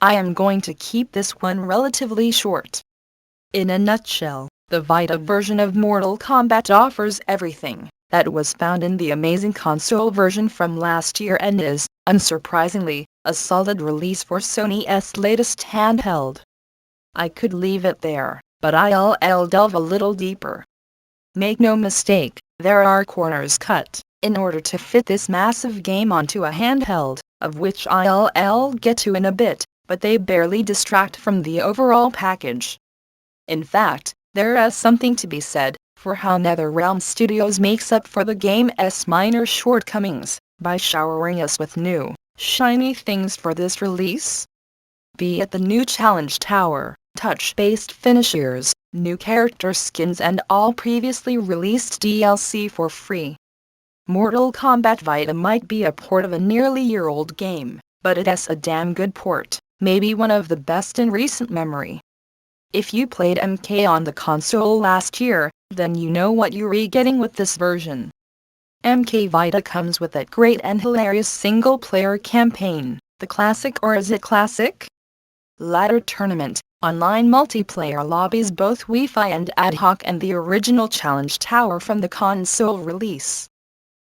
I am going to keep this one relatively short. In a nutshell, the Vita version of Mortal Kombat offers everything that was found in the amazing console version from last year and is, unsurprisingly, a solid release for Sony's latest handheld. I could leave it there, but I'll delve a little deeper. Make no mistake, there are corners cut in order to fit this massive game onto a handheld, of which I'll get to in a bit, but they barely distract from the overall package. In fact, there is something to be said for how NetherRealm Studios makes up for the game's minor shortcomings by showering us with new, shiny things for this release. Be it the new Challenge Tower, touch-based finishers, new character skins and all previously released DLC for free. Mortal Kombat Vita might be a port of a nearly year-old game, but it's a damn good port, maybe one of the best in recent memory. If you played MK on the console last year, then you know what you're getting with this version. MK Vita comes with that great and hilarious single-player campaign, the classic or is it classic? Ladder tournament, online multiplayer lobbies both Wi-Fi and ad hoc and the original Challenge Tower from the console release.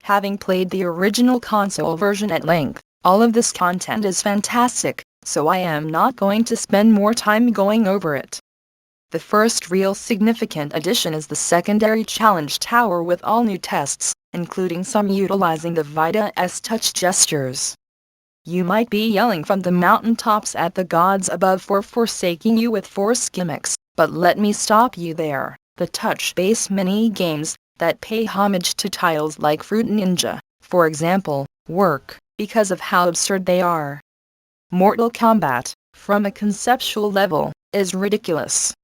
Having played the original console version at length, all of this content is fantastic, so I am not going to spend more time going over it. The first real significant addition is the secondary Challenge Tower with all new tests, including some utilizing the Vita's touch gestures. You might be yelling from the mountaintops at the gods above for forsaking you with force gimmicks, but let me stop you there. The touch-based mini-games that pay homage to titles like Fruit Ninja, for example, work because of how absurd they are. Mortal Kombat, from a conceptual level, is ridiculous.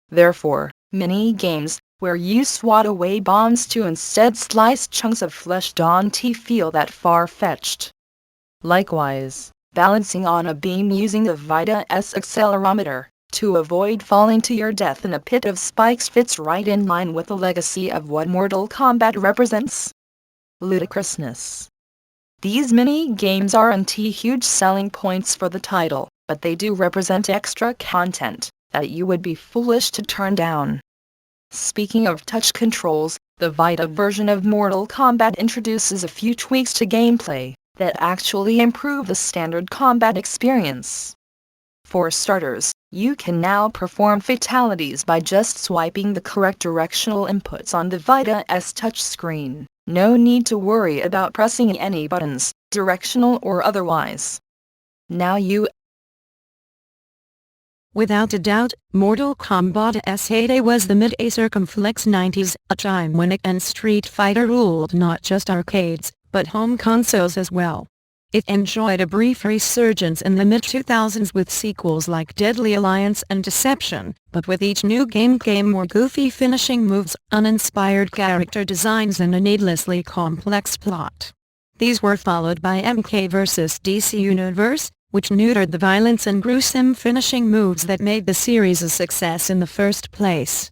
Therefore, mini-games, where you swat away bombs to instead slice chunks of flesh don't feel that far-fetched. Likewise, balancing on a beam using the Vita's accelerometer to avoid falling to your death in a pit of spikes fits right in line with the legacy of what Mortal Kombat represents. Ludicrousness. These mini-games aren't huge selling points for the title, but they do represent extra content that you would be foolish to turn down. Speaking of touch controls, the Vita version of Mortal Kombat introduces a few tweaks to gameplay that actually improve the standard combat experience. For starters, you can now perform fatalities by just swiping the correct directional inputs on the Vita's touchscreen. No need to worry about pressing any buttons, directional or otherwise. Now Without a doubt, Mortal Kombat's heyday was the mid-circumflex 90s, a time when it and Street Fighter ruled not just arcades, but home consoles as well. It enjoyed a brief resurgence in the mid-2000s with sequels like Deadly Alliance and Deception, but with each new game came more goofy finishing moves, uninspired character designs and a needlessly complex plot. These were followed by MK vs. DC Universe, which neutered the violence and gruesome finishing moves that made the series a success in the first place.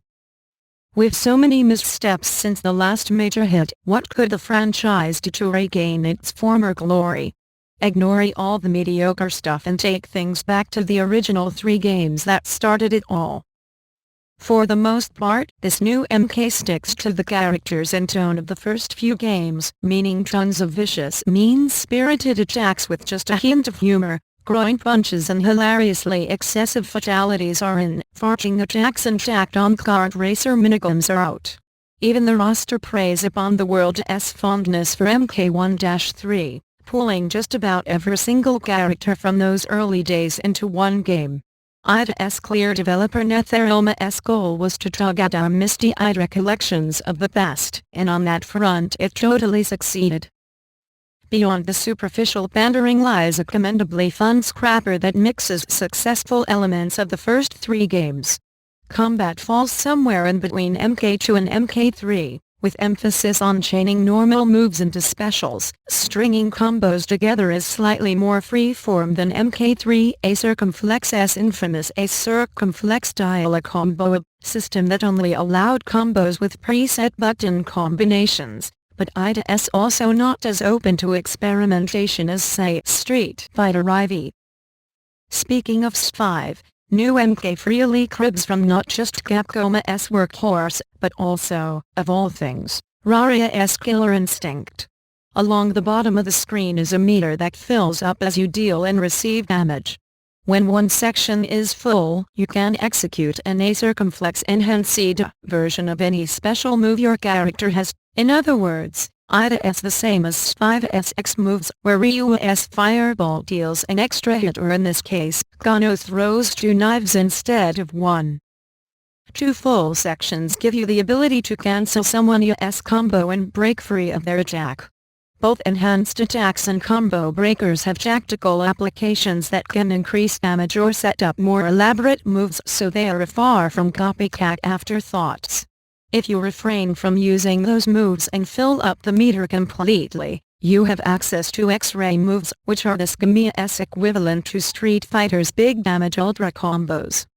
With so many missteps since the last major hit, what could the franchise do to regain its former glory? Ignore all the mediocre stuff and take things back to the original 3 games that started it all. For the most part, this new MK sticks to the characters and tone of the first few games, meaning tons of vicious, mean-spirited attacks with just a hint of humor, groin punches and hilariously excessive fatalities are in, farting attacks and tacked-on kart racer minigames are out. Even the roster preys upon the world's fondness for MK1-3. Pulling just about every single character from those early days into one game. Ida's clear developer NetherRealm's goal was to tug at our misty-eyed recollections of the past, and on that front it totally succeeded. Beyond the superficial pandering lies a commendably fun scrapper that mixes successful elements of the first 3 games. Combat falls somewhere in between MK2 and MK3. With emphasis on chaining normal moves into specials, stringing combos together is slightly more free-form than MK3. A Circumflex's infamous A Circumflex style a combo system that only allowed combos with preset button combinations, but Ida's also not as open to experimentation as say Street Fighter IV. Speaking of S5, new MK freely cribs from not just Capcom's workhorse, but also, of all things, Raria's Killer Instinct. Along the bottom of the screen is a meter that fills up as you deal and receive damage. When one section is full, you can execute an A-circumflex enhanced version of any special move your character has. In other words, Ida is the same as S5's X moves, where Ryu's Fireball deals an extra hit, or in this case, Gano throws 2 knives instead of 1. 2 full sections give you the ability to cancel someone's combo and break free of their attack. Both enhanced attacks and combo breakers have tactical applications that can increase damage or set up more elaborate moves, so they are far from copycat afterthoughts. If you refrain from using those moves and fill up the meter completely, you have access to X-ray moves, which are the Skamia's equivalent to Street Fighter's big damage ultra combos.